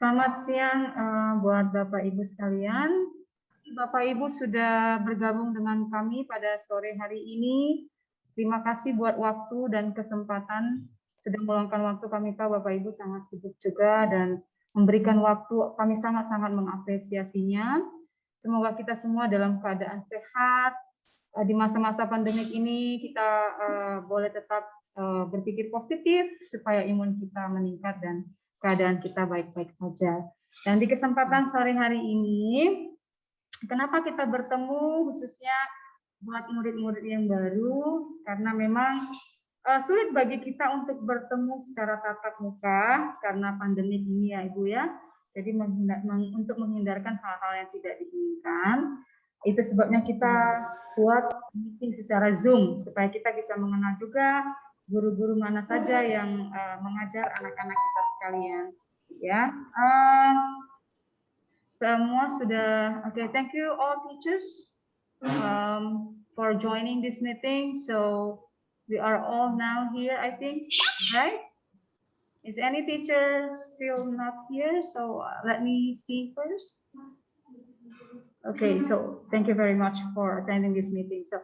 Selamat siang buat Bapak Ibu sekalian. Bapak Ibu sudah bergabung dengan kami pada sore hari ini. Terima kasih buat waktu dan kesempatan sudah meluangkan waktu. Kami tahu Bapak Ibu sangat sibuk juga dan memberikan waktu. Kami sangat-sangat mengapresiasinya. Semoga kita semua dalam keadaan sehat. Di masa-masa pandemik ini kita boleh tetap berpikir positif supaya imun kita meningkat dan keadaan kita baik-baik saja. Dan di kesempatan sore hari ini, kenapa kita bertemu khususnya buat murid-murid yang baru, karena memang sulit bagi kita untuk bertemu secara tatap muka karena pandemi ini ya Ibu ya. Jadi untuk menghindarkan hal-hal yang tidak diinginkan, itu sebabnya kita buat meeting secara Zoom supaya kita bisa mengenal juga guru-guru mana saja yang mengajar anak-anak kita sekalian. Ya, semua sudah oke. Thank you all teachers for joining this meeting. So we are all now here, I think, right? Is any teacher still not here? So let me see first. Okay, so thank you very much for attending this meeting. So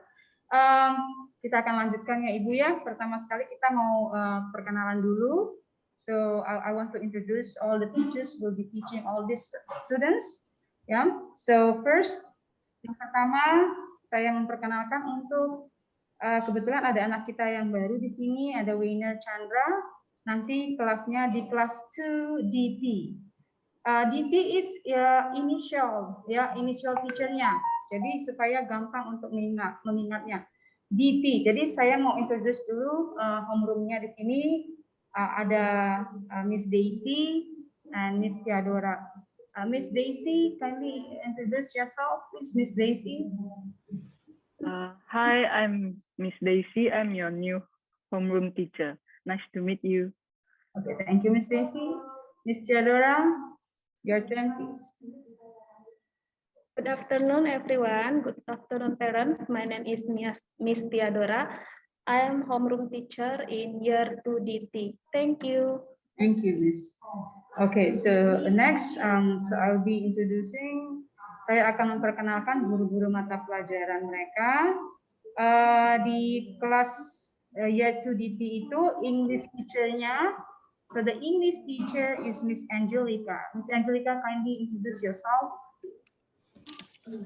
kita akan lanjutkan ya Ibu ya. Pertama sekali kita mau perkenalan dulu. So I want to introduce all the teachers will be teaching all these students. Ya. Yeah. So first, yang pertama saya memperkenalkan untuk kebetulan ada anak kita yang baru di sini, ada Winer Chandra. Nanti kelasnya di kelas 2 DT. DT is initial teachernya. Jadi supaya gampang untuk mengingatnya. DT. Jadi saya mau introduce dulu homeroomnya di sini. Ada Miss Daisy and Miss Theodora. Miss Daisy, kindly introduce yourself, please, Miss Daisy. Hi, I'm Miss Daisy. I'm your new homeroom teacher. Nice to meet you. Okay, thank you, Miss Daisy. Miss Theodora, your turn, please. Good afternoon, everyone. Good afternoon, parents. My name is Miss Theodora. I am homeroom teacher in year 2 DT. Thank you. Thank you, Miss. Okay, so next, so I'll be introducing. Saya akan memperkenalkan guru-guru mata pelajaran mereka di kelas year 2 DT itu English teacher-nya. So the English teacher is Miss Angelica. Miss Angelica, kindly introduce yourself.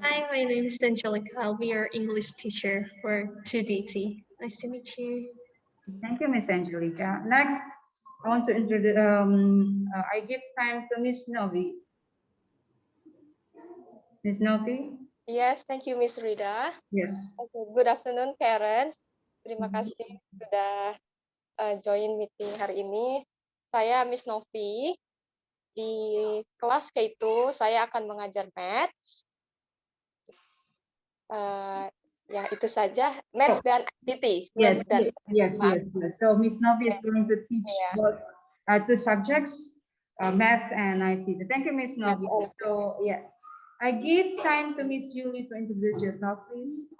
Hi, my name is Angelica. I'll be your English teacher for 2DT. Nice to meet you. Thank you, Miss Angelica. Next, I want to introduce, I give time to Miss Novi. Miss Novi? Yes, thank you, Miss Rida. Yes. Okay, good afternoon, parents. Terima kasih sudah join meeting hari ini. Saya Miss Novi. Di kelas K2 saya akan mengajar Maths. Ya itu saja, Maths dan ICT. Yes, yes. So Miss Novi is going to teach both two subjects, Math and ICT. Thank you, Miss Novi. So yeah, I give time to Miss Julie to introduce yourself, please.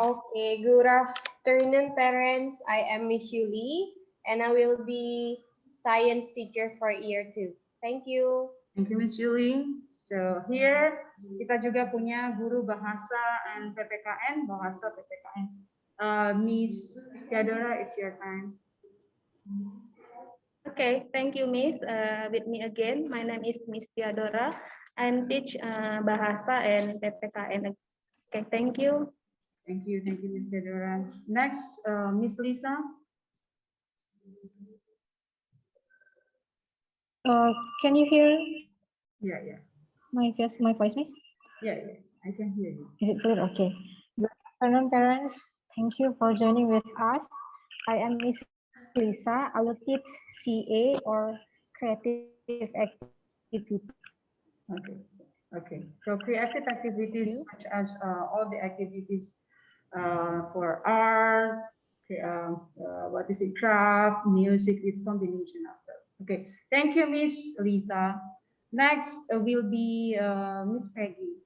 Okay, good afternoon, parents. I am Miss Julie, and I will be science teacher for year 2. Thank you. Thank you, Miss Julie. So here kita juga punya guru bahasa and PPKN, bahasa PPKN. Miss Theodora, it's your time. Okay, thank you, Miss. With me again, my name is Miss Theodora. I teach bahasa and PPKN. Okay, thank you. Thank you, Miss Theodora. Next, Miss Lisa. Can you hear? Yeah. My voice, Miss? Yeah, I can hear you. Is it clear? Okay. Good afternoon, parents. Thank you for joining with us. I am Miss Lisa. I will teach CA or creative activity. Okay. So creative activities such as all the activities for art, craft, music, it's combination of that. Okay, thank you, Miss Lisa. Next will be Miss Peggy.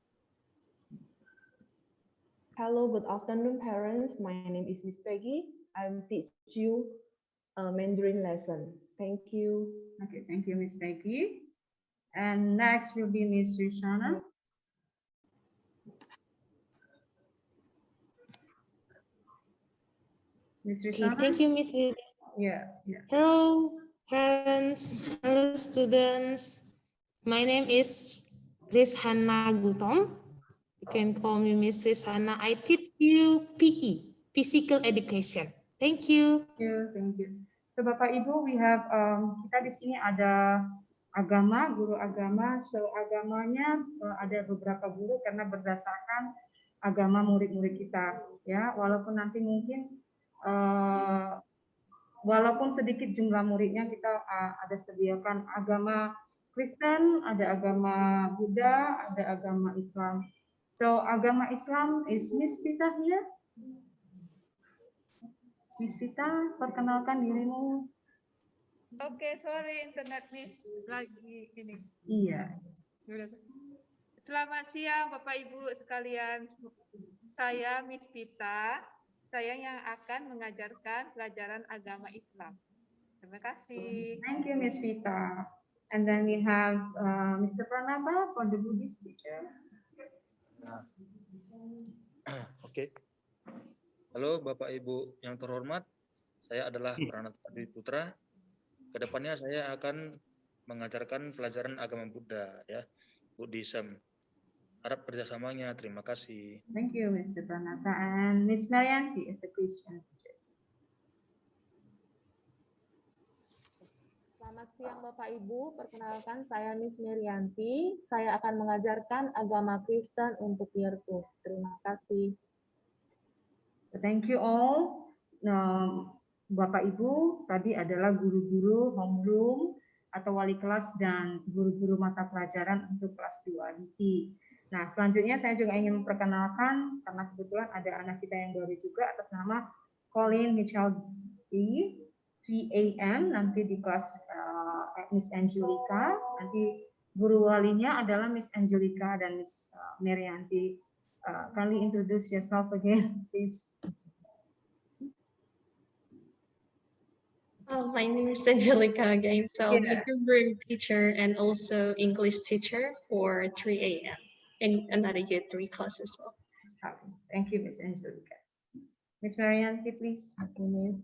Hello, good afternoon, parents. My name is Miss Peggy. I'm teach you a Mandarin lesson. Thank you. Okay, thank you, Miss Peggy. And next will be Miss Rishana. Miss Okay, Rishana? thank you, Miss Lily. Yeah, yeah. Hello, parents. Hello, students. My name is Rizhana Gultom. You can call me Miss Rizhana. I teach you PE, physical education. Thank you. Thank you. So Bapak Ibu, we have kita di sini ada agama, guru agama. So agamanya ada beberapa guru karena berdasarkan agama murid-murid kita, ya. Walaupun nanti mungkin walaupun sedikit jumlah muridnya, kita ada sediakan agama Kristen, ada agama Buddha, ada agama Islam. So agama Islam is Miss Vita here. Miss Vita, perkenalkan dirimu. Oke, sorry internet Miss lagi ini. Iya. Selamat siang Bapak Ibu sekalian. Saya Miss Vita. Saya yang akan mengajarkan pelajaran agama Islam. Terima kasih. Thank you, Miss Vita. And then we have Mr. Pranata for the Buddhist teacher. Oke. Halo Bapak Ibu yang terhormat, saya adalah Pranata Dwi Putra. Kedepannya saya akan mengajarkan pelajaran agama Buddha, ya, Buddhism. Harap kerjasamanya. Terima kasih. Thank you, Mr. Pranata. And Miss Marianti is a Christian teacher. Selamat siang Bapak Ibu, perkenalkan saya Miss Merianti. Saya akan mengajarkan agama Kristen untuk year 2. Terima kasih. So, thank you all. Bapak Ibu tadi adalah guru-guru homeroom atau wali kelas dan guru-guru mata pelajaran untuk kelas 2 DT. Nah, selanjutnya saya juga ingin memperkenalkan karena kebetulan ada anak kita yang baru juga atas nama Colin Mitchell D. 3 AM nanti di kelas Miss Angelica. Nanti guru walinya adalah Miss Angelica dan Miss Merianti. Kindly introduce yourself again, please. Oh, my name is Angelica again. So I'm Yeah. a Hebrew teacher and also English teacher for 3 AM and another year 3 class as well. Okay. Thank you, Miss Angelica. Miss Marianti, please. Okay, Miss.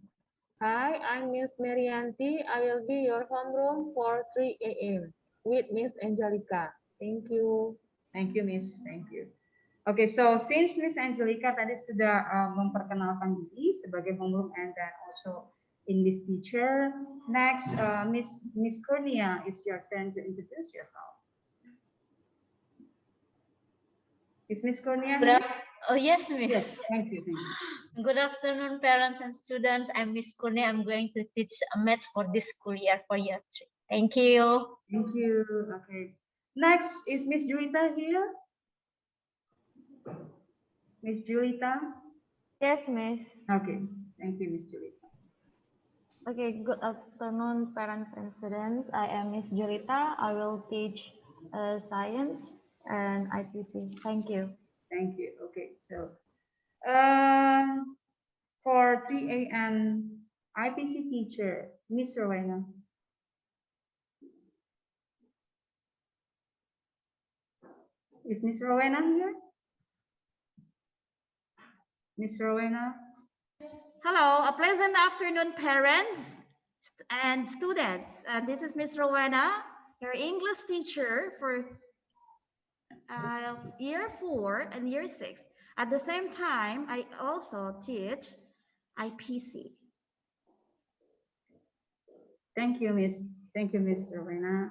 Hi, I'm Miss Merianti. I will be your homeroom for 3 AM with Miss Angelica. Thank you. Thank you, Miss. Thank you. Okay, so since Miss Angelica tadi sudah memperkenalkan diri sebagai homeroom and then also English teacher, next Miss Kurnia, it's your turn to introduce yourself. Is Miss Kurnia here? Oh, yes, Miss. Yes, thank you. Thank you. Good afternoon, parents and students. I'm Miss Kurnia. I'm going to teach maths for this school year for year 3. Thank you. Thank you. Okay. Next is Miss Julita here. Miss Julita. Yes, Miss. Okay. Thank you, Miss Julita. Okay, good afternoon, parents and students. I am Miss Julita. I will teach science and IPC. Thank you. Thank you. Okay, so for 3 AM IPC teacher, Miss Rowena. Is Miss Rowena here? Miss Rowena? Hello, a pleasant afternoon, parents and students. This is Miss Rowena, your English teacher for year 4 and year 6. At the same time, I also teach IPC. Thank you, Miss. Thank you, Miss Rowena.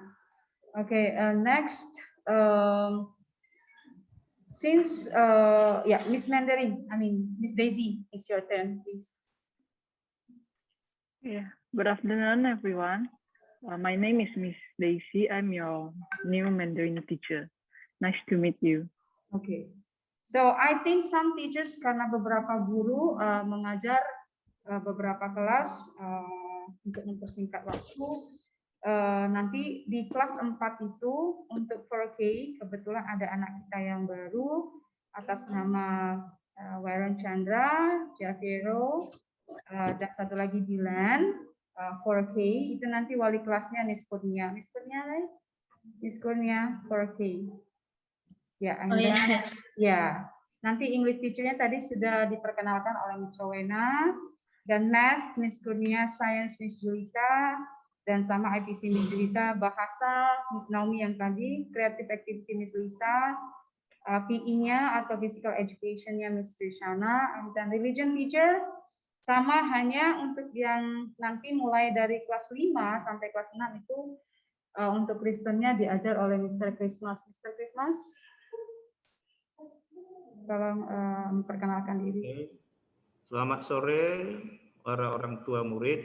Okay, next, since yeah, Miss Mandarin, I mean Miss Daisy, it's your turn, please. Yeah, good afternoon, everyone. My name is Miss Daisy. I'm your new Mandarin teacher. Nice to meet you. Okay. So I think some teachers karena beberapa guru mengajar beberapa kelas untuk mempersingkat waktu. Nanti di kelas 4 itu untuk 4K kebetulan ada anak kita yang baru atas nama Warren Chandra, Javero, dan satu lagi Dylan. 4K itu nanti wali kelasnya Miss Kurnia. Miss Kurnia, right? Miss Kurnia 4K. Ya, and then, ya. Nanti English teacher-nya tadi sudah diperkenalkan oleh Miss Rowena, dan Math Miss Kurnia, Science Miss Julita, dan sama IPC Miss Julita, Bahasa Miss Naomi yang tadi, Creative Activity Miss Lisa, PE-nya atau Physical Education-nya Miss Trishana, dan Religion teacher sama hanya untuk yang nanti mulai dari kelas 5 sampai kelas 6 itu untuk Kristennya diajar oleh Mr. Christmas. Mr. Christmas, tolong memperkenalkan diri. Selamat sore para orang tua murid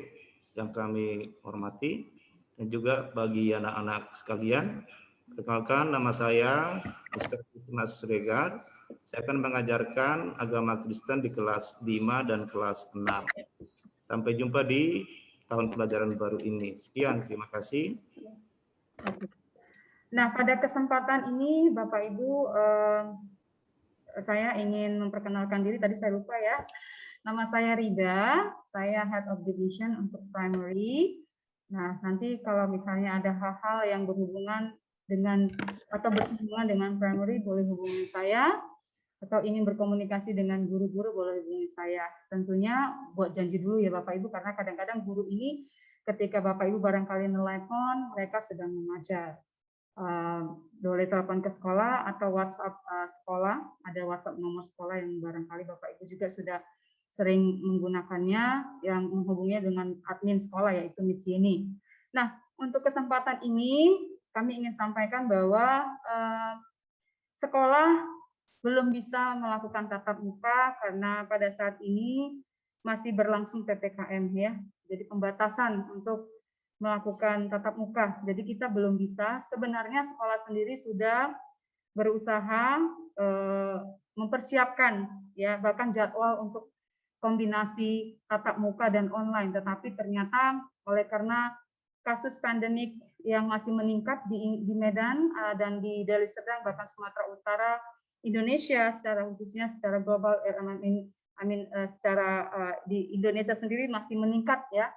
yang kami hormati, dan juga bagi anak-anak sekalian. Perkenalkan, nama saya Mr. Christmas Regar. Saya akan mengajarkan agama Kristen di kelas 5 dan kelas 6. Sampai jumpa di tahun pelajaran baru ini. Sekian, terima kasih. Nah, pada kesempatan ini Bapak Ibu, saya ingin memperkenalkan diri, tadi saya lupa ya. Nama saya Rida, saya Head of Division untuk Primary. Nah, nanti kalau misalnya ada hal-hal yang berhubungan dengan atau bersinggungan dengan Primary, boleh hubungi saya, atau ingin berkomunikasi dengan guru-guru, boleh hubungi saya. Tentunya buat janji dulu ya Bapak Ibu, karena kadang-kadang guru ini ketika Bapak Ibu barangkali nelpon, mereka sedang mengajar. Boleh telepon ke sekolah atau WhatsApp sekolah, ada WhatsApp nomor sekolah yang barangkali Bapak Ibu juga sudah sering menggunakannya, yang menghubunginya dengan admin sekolah, yaitu Miss Yeni. Nah, untuk kesempatan ini kami ingin sampaikan bahwa sekolah belum bisa melakukan tatap muka karena pada saat ini masih berlangsung PPKM ya. Jadi pembatasan untuk melakukan tatap muka. Jadi kita belum bisa. Sebenarnya sekolah sendiri sudah berusaha mempersiapkan ya bahkan jadwal untuk kombinasi tatap muka dan online. Tetapi ternyata oleh karena kasus pandemik yang masih meningkat di Medan dan di Deli Serdang bahkan Sumatera Utara, Indonesia secara khususnya secara global, secara di Indonesia sendiri masih meningkat ya.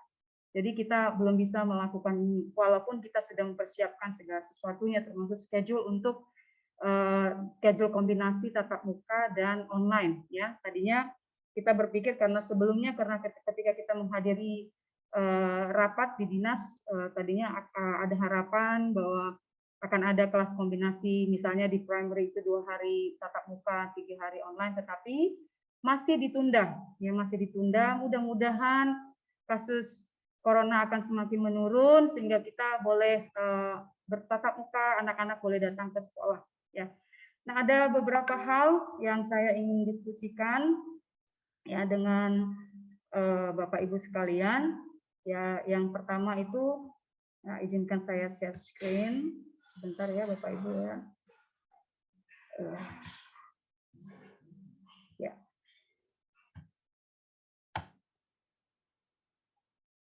Jadi kita belum bisa melakukan ini, walaupun kita sudah mempersiapkan segala sesuatunya, termasuk schedule untuk schedule kombinasi tatap muka dan online. Ya, tadinya kita berpikir karena sebelumnya karena ketika kita menghadiri rapat di dinas, tadinya ada harapan bahwa akan ada kelas kombinasi, misalnya di primary itu 2 hari tatap muka, 3 hari online, tetapi masih ditunda. Ya, masih ditunda. Mudah-mudahan kasus Corona akan semakin menurun sehingga kita boleh bertatap muka, anak-anak boleh datang ke sekolah. Ya. Nah, ada beberapa hal yang saya ingin diskusikan ya dengan Bapak Ibu sekalian. Ya, yang pertama itu, nah, izinkan saya share screen. Bentar ya Bapak Ibu ya.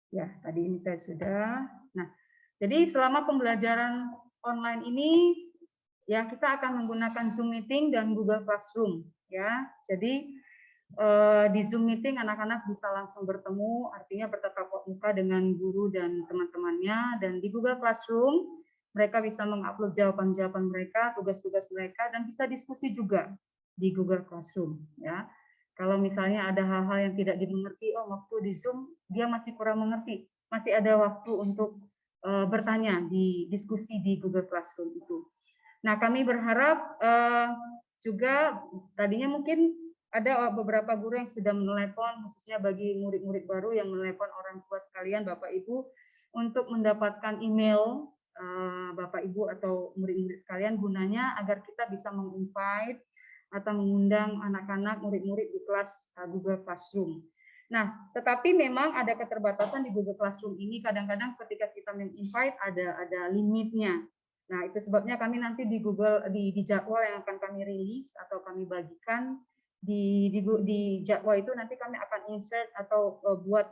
Ya, tadi ini saya sudah. Nah, jadi selama pembelajaran online ini, ya kita akan menggunakan Zoom Meeting dan Google Classroom. Ya, jadi di Zoom Meeting anak-anak bisa langsung bertemu, artinya bertatap muka dengan guru dan teman-temannya. Dan di Google Classroom, mereka bisa mengupload jawaban-jawaban mereka, tugas-tugas mereka, dan bisa diskusi juga di Google Classroom. Ya. Kalau misalnya ada hal-hal yang tidak dimengerti, oh waktu di Zoom dia masih kurang mengerti, masih ada waktu untuk bertanya di diskusi di Google Classroom itu. Nah, kami berharap juga tadinya mungkin ada beberapa guru yang sudah menelepon, khususnya bagi murid-murid baru yang menelepon orang tua sekalian, Bapak Ibu, untuk mendapatkan email Bapak Ibu atau murid-murid sekalian, gunanya agar kita bisa menginvite atau mengundang anak-anak murid-murid di kelas Google Classroom. Nah, tetapi memang ada keterbatasan di Google Classroom ini. Kadang-kadang ketika kita invite ada limitnya. Nah, itu sebabnya kami nanti di Google di jadwal yang akan kami rilis atau kami bagikan di jadwal itu nanti kami akan insert atau buat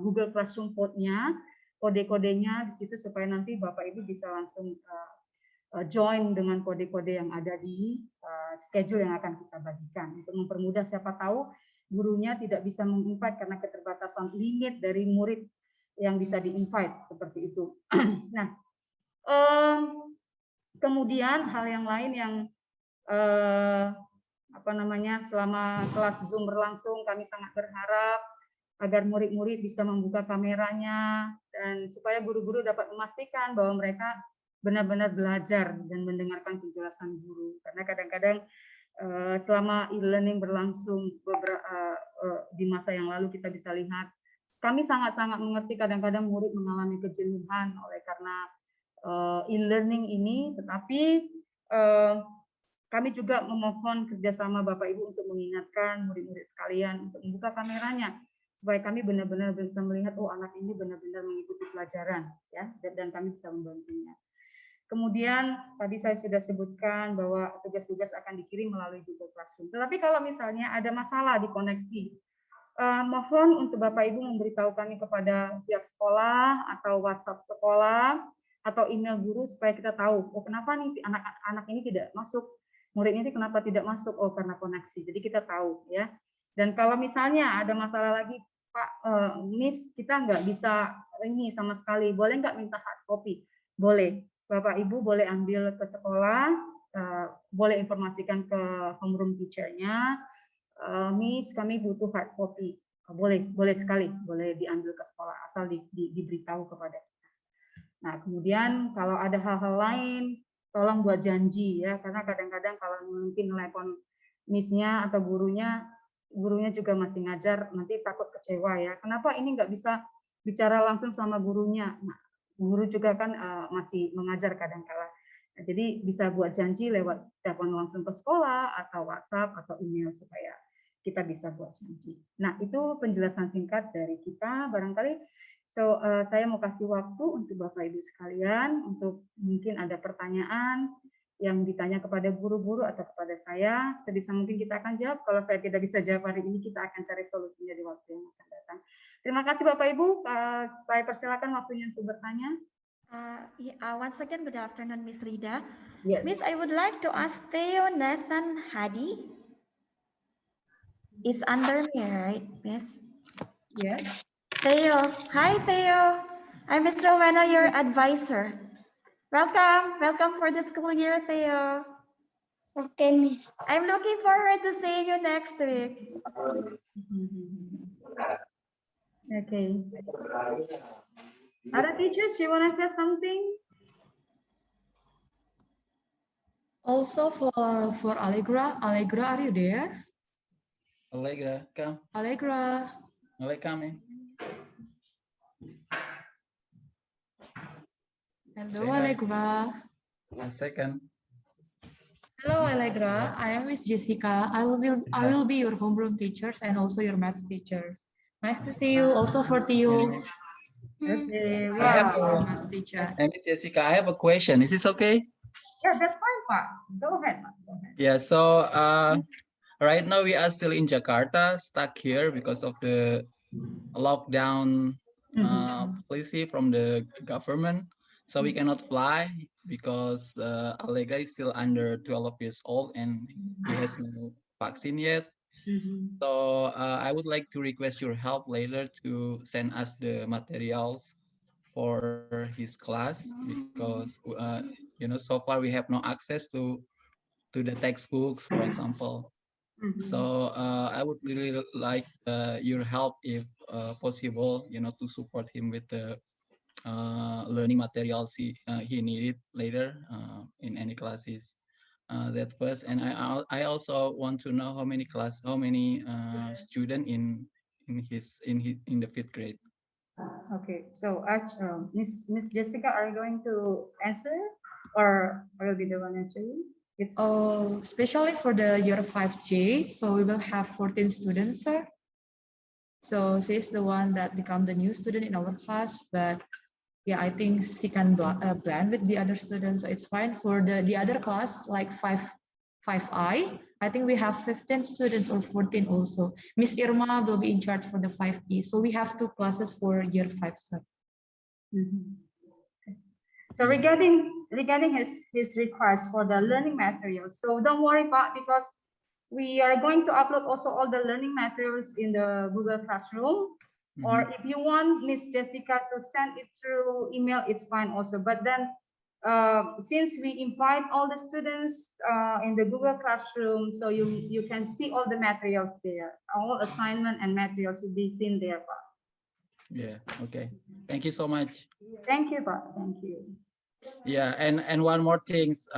Google Classroom code-nya, kode-kodenya di situ supaya nanti Bapak Ibu bisa langsung join dengan kode-kode yang ada di schedule yang akan kita bagikan untuk mempermudah, siapa tahu gurunya tidak bisa menginvite karena keterbatasan limit dari murid yang bisa di-invite seperti itu. Nah, kemudian hal yang lain yang selama kelas Zoom berlangsung, kami sangat berharap agar murid-murid bisa membuka kameranya dan supaya guru-guru dapat memastikan bahwa mereka benar-benar belajar dan mendengarkan penjelasan guru. Karena kadang-kadang selama e-learning berlangsung di masa yang lalu kita bisa lihat, kami sangat-sangat mengerti kadang-kadang murid mengalami kejenuhan oleh karena e-learning ini, tetapi kami juga memohon kerjasama Bapak Ibu untuk mengingatkan murid-murid sekalian untuk membuka kameranya supaya kami benar-benar bisa melihat, oh anak ini benar-benar mengikuti pelajaran, ya, dan kami bisa membantunya. Kemudian tadi saya sudah sebutkan bahwa tugas-tugas akan dikirim melalui Google Classroom. Tetapi kalau misalnya ada masalah di koneksi, mohon untuk Bapak Ibu memberitahu kami kepada pihak sekolah atau WhatsApp sekolah atau email guru supaya kita tahu, oh kenapa nih anak ini tidak masuk, murid ini kenapa tidak masuk, oh karena koneksi. Jadi kita tahu ya. Dan kalau misalnya ada masalah lagi, Pak, Miss kita nggak bisa ini sama sekali, boleh nggak minta hard copy? Boleh. Bapak Ibu boleh ambil ke sekolah, boleh informasikan ke homeroom teacher-nya, Miss kami butuh hard copy. Boleh sekali, boleh diambil ke sekolah asal diberitahu kepada kita. Nah kemudian kalau ada hal-hal lain, tolong buat janji ya, karena kadang-kadang kalau mungkin telepon Miss-nya atau gurunya juga masih ngajar, nanti takut kecewa ya. Kenapa ini nggak bisa bicara langsung sama gurunya? Nah, guru juga kan masih mengajar kadang-kala. Nah, jadi bisa buat janji lewat telepon langsung ke sekolah atau WhatsApp atau email supaya kita bisa buat janji. Nah, itu penjelasan singkat dari kita barangkali. So, saya mau kasih waktu untuk Bapak Ibu sekalian untuk mungkin ada pertanyaan yang ditanya kepada guru-guru atau kepada saya. Sebisa mungkin kita akan jawab. Kalau saya tidak bisa jawab hari ini, kita akan cari solusinya di waktu yang akan datang. Terima kasih Bapak Ibu. Saya persilakan waktunya untuk bertanya. Once again, good afternoon, Miss Rida. Yes. Miss, I would like to ask Theo Nathan Hadi. Is under me, right, Miss? Yes. Theo. Hi, Theo. I'm Miss Rowena, your advisor. Welcome for the school year, Theo. Okay, Miss. I'm looking forward to seeing you next week. Okay. Other teachers, you want to say something? Also for Allegra, are you there? Allegra, come. Allegra. Come. Hello, Allegra. A second. Hello, Allegra. I am Miss Jessica. I will be your homeroom teachers and also your maths teachers. Nice to see you. Also for Theo. Okay. Wow. Maths teacher. And Miss Jessica, I have a question. Is this okay? Yeah, that's fine, Pak. Go ahead, Pak. Go ahead. Yeah. So right now we are still in Jakarta, stuck here because of the lockdown policy from the government. So we cannot fly because Allegra is still under 12 years old and he has no vaccine yet. So I would like to request your help later to send us the materials for his class because so far we have no access to the textbooks, for example. So I would really like your help if possible, to support him with the learning materials he needed later in any classes. That first, and I also want to know how many student in the 5th grade. Okay, so Miss Jessica, are you going to answer, or I will be the one answering? It's especially for the year 5J, so we will have 14 students, sir. So she's the one that become the new student in our class, but yeah, I think she can blend with the other students, so it's fine. For the other class, like 5I, I think we have 15 students or 14 also. Miss Irma will be in charge for the 5E, so we have 2 classes for year 5, sir. So regarding his request for the learning materials, so don't worry, Pak, because we are going to upload also all the learning materials in the Google Classroom. Or if you want Miss Jessica to send it through email, it's fine also. But then since we invite all the students in the Google Classroom, so you can see all the materials there. All assignment and materials will be seen there, Pak. Yeah, okay. Thank you so much. Thank you, Pak. Thank you. Yeah, and one more things,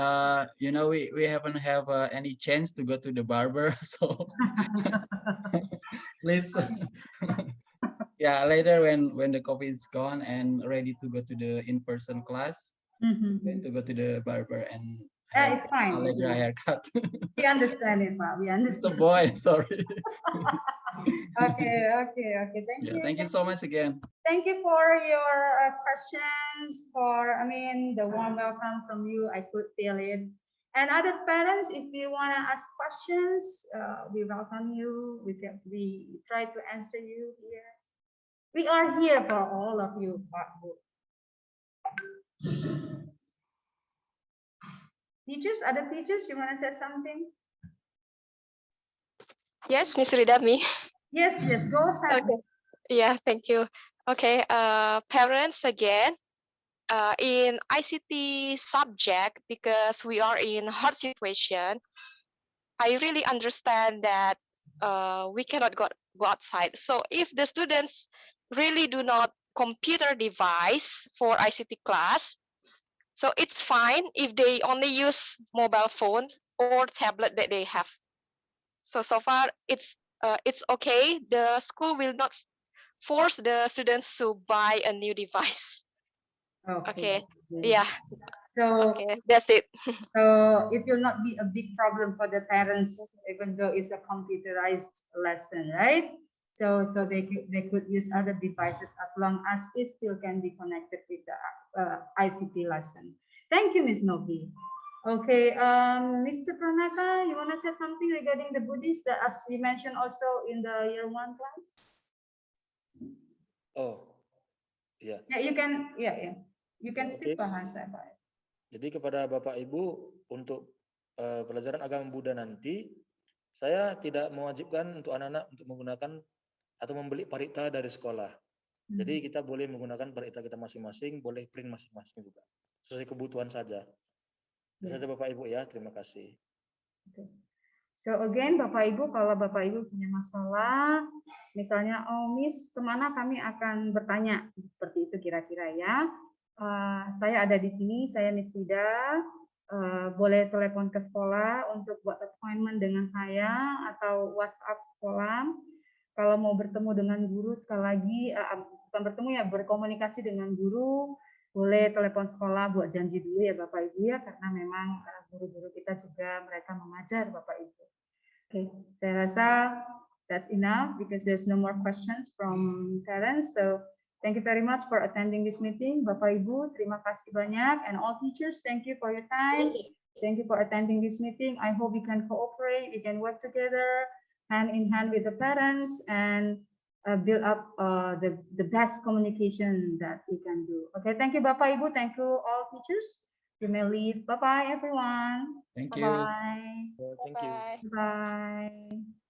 you know, we haven't have any chance to go to the barber, so please, yeah, later when the COVID is gone and ready to go to the in-person class, going to go to the barber and Yeah, have it's fine. Allegra haircut. We understand it, Pak. We It's a understand. boy, sorry. Okay. Thank Yeah, you. thank you so much again. Thank you for your questions. The warm welcome from you. I could feel it. And other parents, if you want to ask questions, we welcome you. We try to answer you here. We are here for all of you, Pak Bu. Teachers, other teachers, you want to say something? Yes, Miss Ridami. Yes, go ahead. Okay. Yeah, thank you. Okay, parents again, in ICT subject, because we are in hard situation, I really understand that we cannot go outside. So if the students really do not computer device for ICT class, so it's fine if they only use mobile phone or tablet that they have. So far it's okay. The school will not force the students to buy a new device. Okay. Yeah. So okay, that's it. So it will not be a big problem for the parents, even though it's a computerized lesson, right? So they could use other devices as long as it still can be connected with the ICT lesson. Thank you, Ms. Novi. Okay, Mr. Pranata, you want to say something regarding the Buddhist that as you mentioned also in the year 1 class? Oh, iya. Yeah, you can. Yeah. You can speak bahasa, Pak. Jadi kepada Bapak Ibu untuk pelajaran agama Buddha nanti, saya tidak mewajibkan untuk anak-anak untuk menggunakan atau membeli parita dari sekolah. Jadi kita boleh menggunakan parita kita masing-masing, boleh print masing-masing juga, sesuai kebutuhan saja. Itu saja Bapak Ibu ya, terima kasih. So again, Bapak Ibu, kalau Bapak Ibu punya masalah, misalnya, oh Miss, kemana kami akan bertanya, seperti itu kira-kira ya. Saya ada di sini, saya Miss Vida, boleh telepon ke sekolah untuk buat appointment dengan saya atau WhatsApp sekolah. Kalau mau bertemu dengan guru sekali lagi, bukan bertemu ya, berkomunikasi dengan guru, boleh telepon sekolah buat janji dulu ya Bapak Ibu ya, karena memang guru-guru kita juga mereka mengajar Bapak Ibu. Oke, saya rasa that's enough because there's no more questions from parents. So thank you very much for attending this meeting. Bapak Ibu, terima kasih banyak, and all teachers, thank you for your time. Thank you for attending this meeting. I hope we can cooperate, we can work together, hand in hand with the parents, and build up the best communication that we can do. Okay, thank you Bapak Ibu, thank you all teachers. You may leave. Bye-bye everyone. Thank you. Bye-bye. Thank you. Bye.